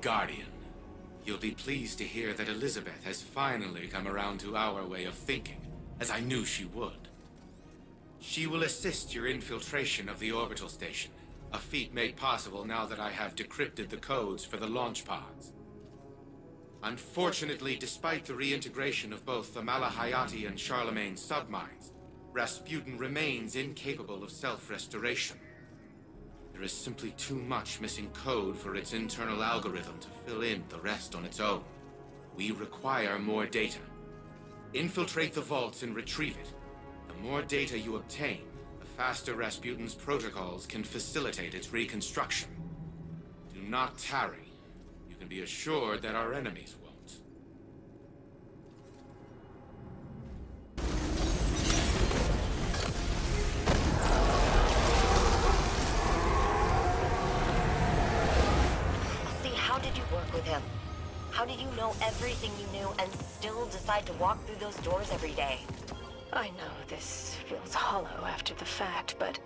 Guardian, you'll be pleased to hear that Elizabeth has finally come around to our way of thinking, as I knew she would. She will assist your infiltration of the orbital station, a feat made possible now that I have decrypted the codes for the launch pods. Unfortunately, despite the reintegration of both the Malahayati and Charlemagne submines, Rasputin remains incapable of self-restoration. There is simply too much missing code for its internal algorithm to fill in the rest on its own. We require more data. Infiltrate the vaults and retrieve it. The more data you obtain, the faster Rasputin's protocols can facilitate its reconstruction. Do not tarry. You can be assured that our enemies won't. See, how did you work with him? How did you know everything you knew and still decide to walk through those doors every day? I know this feels hollow after the fact, but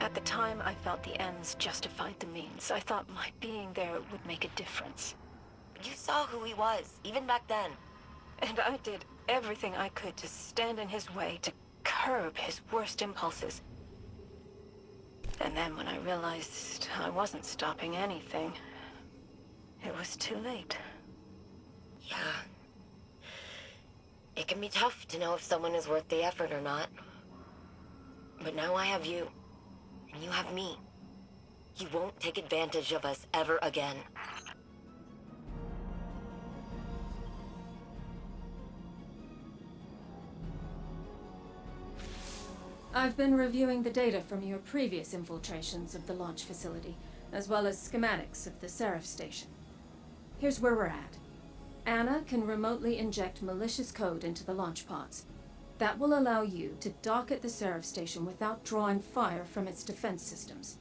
at the time I felt the ends justified the means. I thought my being there would make a difference. You saw who he was, even back then. And I did everything I could to stand in his way, to curb his worst impulses. And then when I realized I wasn't stopping anything, it was too late. Yeah. It can be tough to know if someone is worth the effort or not. But now I have you, and you have me. He won't take advantage of us ever again. I've been reviewing the data from your previous infiltrations of the launch facility, as well as schematics of the Seraph station. Here's where we're at. Anna can remotely inject malicious code into the launch pods. That will allow you to dock at the Seraph station without drawing fire from its defense systems.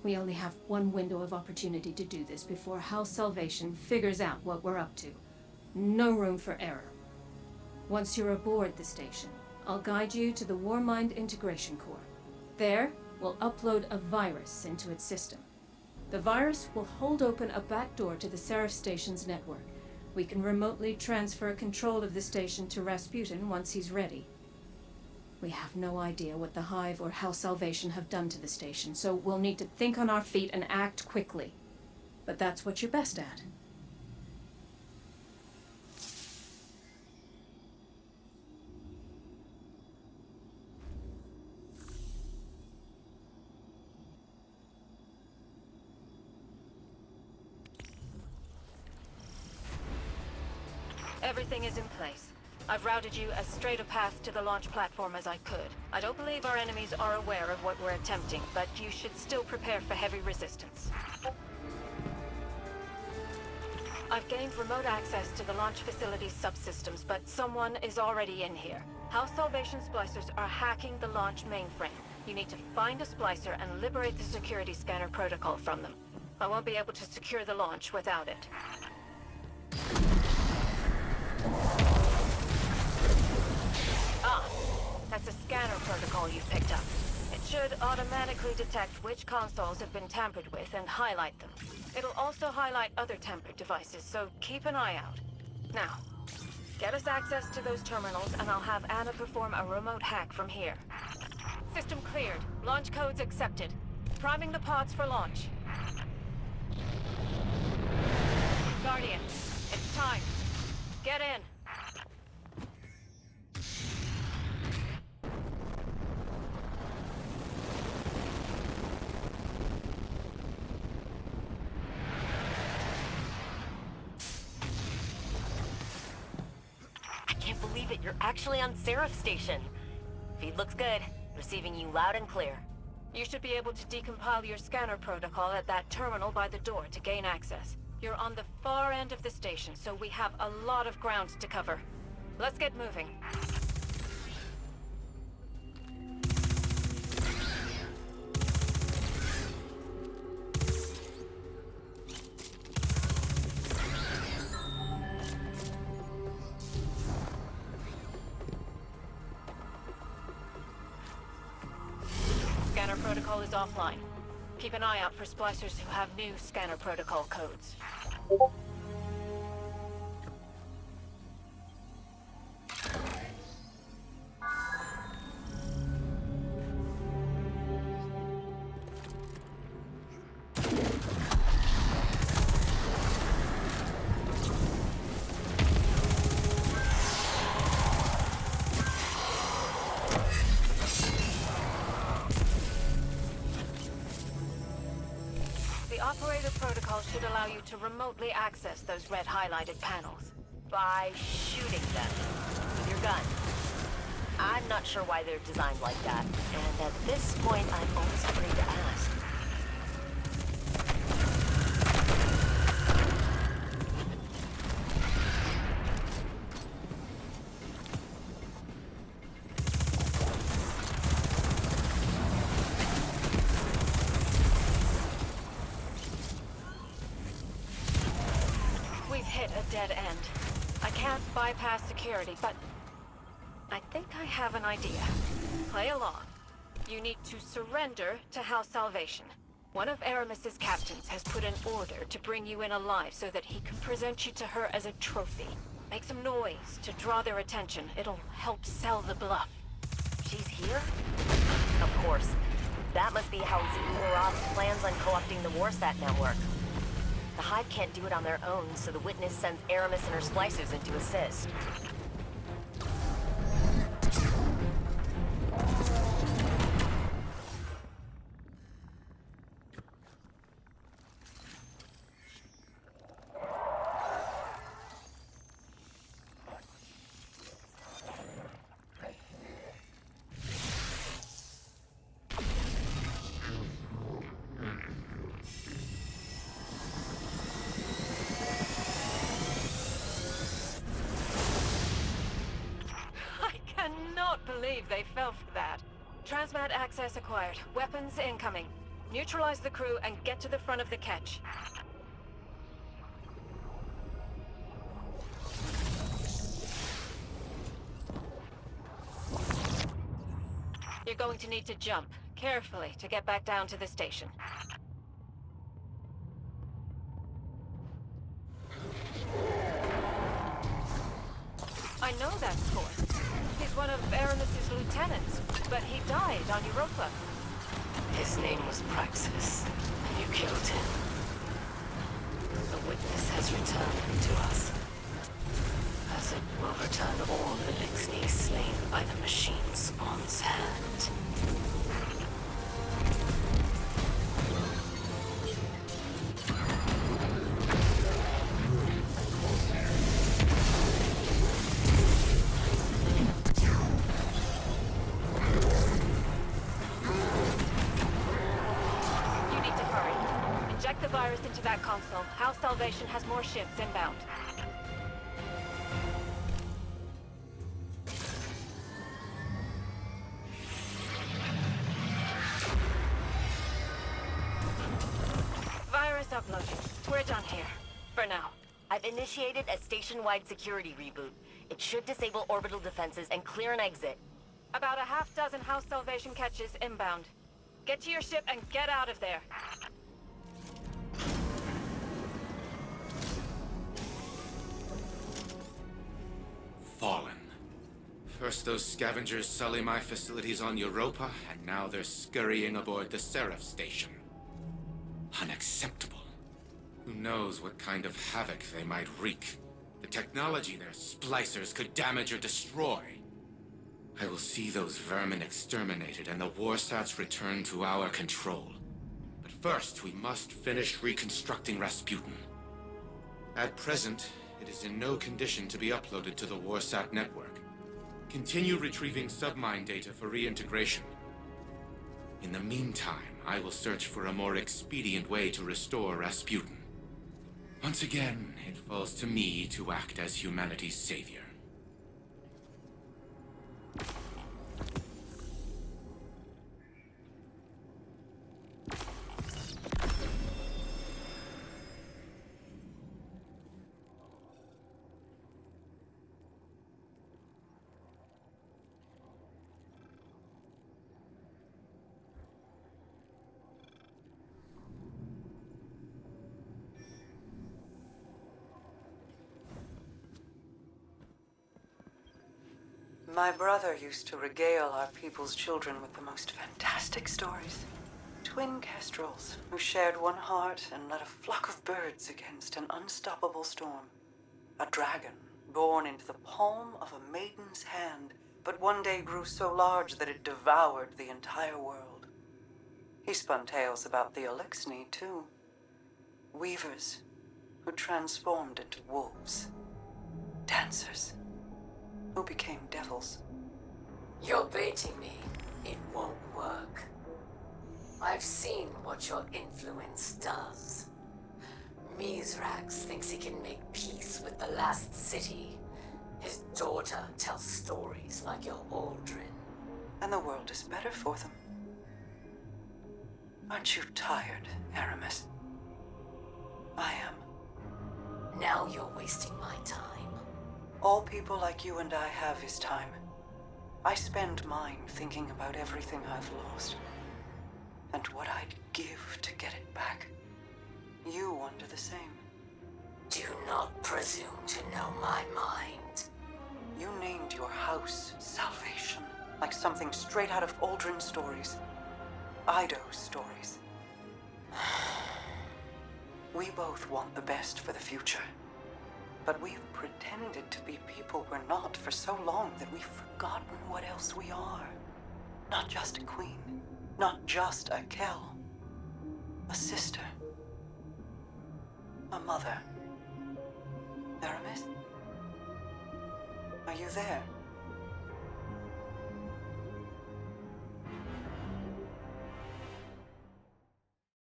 We only have one window of opportunity to do this before House Salvation figures out what we're up to. No room for error. Once you're aboard the station, I'll guide you to the Warmind Integration Core. There, we'll upload a virus into its system. The virus will hold open a backdoor to the Seraph station's network. We can remotely transfer control of the station to Rasputin once he's ready. We have no idea what the Hive or House Salvation have done to the station, so we'll need to think on our feet and act quickly. But that's what you're best at. Everything is in place. I've routed you as straight a path to the launch platform as I could. I don't believe our enemies are aware of what we're attempting, but you should still prepare for heavy resistance. I've gained remote access to the launch facility's subsystems, but someone is already in here. House Salvation splicers are hacking the launch mainframe. You need to find a splicer and liberate the security scanner protocol from them. I won't be able to secure the launch without it. That's a scanner protocol you've picked up. It should automatically detect which consoles have been tampered with and highlight them. It'll also highlight other tampered devices, so keep an eye out. Now, get us access to those terminals and I'll have Anna perform a remote hack from here. System cleared. Launch codes accepted. Priming the pods for launch. Guardian, it's time. Get in. I can't believe it, you're actually on Seraph Station. Feed looks good. Receiving you loud and clear. You should be able to decompile your scanner protocol at that terminal by the door to gain access. You're on the far end of the station, so we have a lot of ground to cover. Let's get moving. Scanner protocol is offline. Keep an eye out for splicers who have new scanner protocol codes. The operator protocol should allow you to remotely access those red highlighted panels. By shooting them with your gun. I'm not sure why they're designed like that, and at this point, I'm almost afraid to ask. We've hit a dead end. I can't bypass security, but I think I have an idea. Play along. You need to surrender to House Salvation. One of Aramis's captains has put an order to bring you in alive so that he can present you to her as a trophy. Make some noise to draw their attention. It'll help sell the bluff. She's here? Of course. That must be how Seraph plans on co-opting the Warsat network. The Hive can't do it on their own, so the Witness sends Aramis and her splicers in to assist. Believe they fell for that. Transmat access acquired. Weapons incoming. Neutralize the crew and get to the front of the catch. You're going to need to jump carefully to get back down to the station. I know that score. He's one of Aramis's lieutenants, but he died on Europa. His name was Praxis, and you killed him. The Witness has returned him to us, as it will return all the Lixni slain by the machine spawn's hand. Into that console. House Salvation has more ships inbound. Virus uploaded. We're done here. For now. I've initiated a station-wide security reboot. It should disable orbital defenses and clear an exit. About a half dozen House Salvation catches inbound. Get to your ship and get out of there. Fallen. First those scavengers sully my facilities on Europa, and now they're scurrying aboard the Seraph station. Unacceptable. Who knows what kind of havoc they might wreak. The technology their splicers could damage or destroy. I will see those vermin exterminated and the Warsats returned to our control. But first, we must finish reconstructing Rasputin. At present, it is in no condition to be uploaded to the Warsat network. Continue retrieving submine data for reintegration. In the meantime, I will search for a more expedient way to restore Rasputin. Once again, it falls to me to act as humanity's savior. My brother used to regale our people's children with the most fantastic stories. Twin kestrels who shared one heart and led a flock of birds against an unstoppable storm. A dragon born into the palm of a maiden's hand, but one day grew so large that it devoured the entire world. He spun tales about the Elixni, too. Weavers who transformed into wolves. Dancers who became devils. You're baiting me. It won't work. I've seen what your influence does. Mizrax thinks he can make peace with the last city. His daughter tells stories like your Aldrin. And the world is better for them. Aren't you tired, Aramis? I am. Now you're wasting my time. All people like you and I have is time. I spend mine thinking about everything I've lost. And what I'd give to get it back. You wonder the same. Do not presume to know my mind. You named your house Salvation, like something straight out of Aldrin's stories. Ido's stories. We both want the best for the future. But we've pretended to be people we're not for so long that we've forgotten what else we are. Not just a queen. Not just a Kel. A sister. A mother. Aramis? Are you there?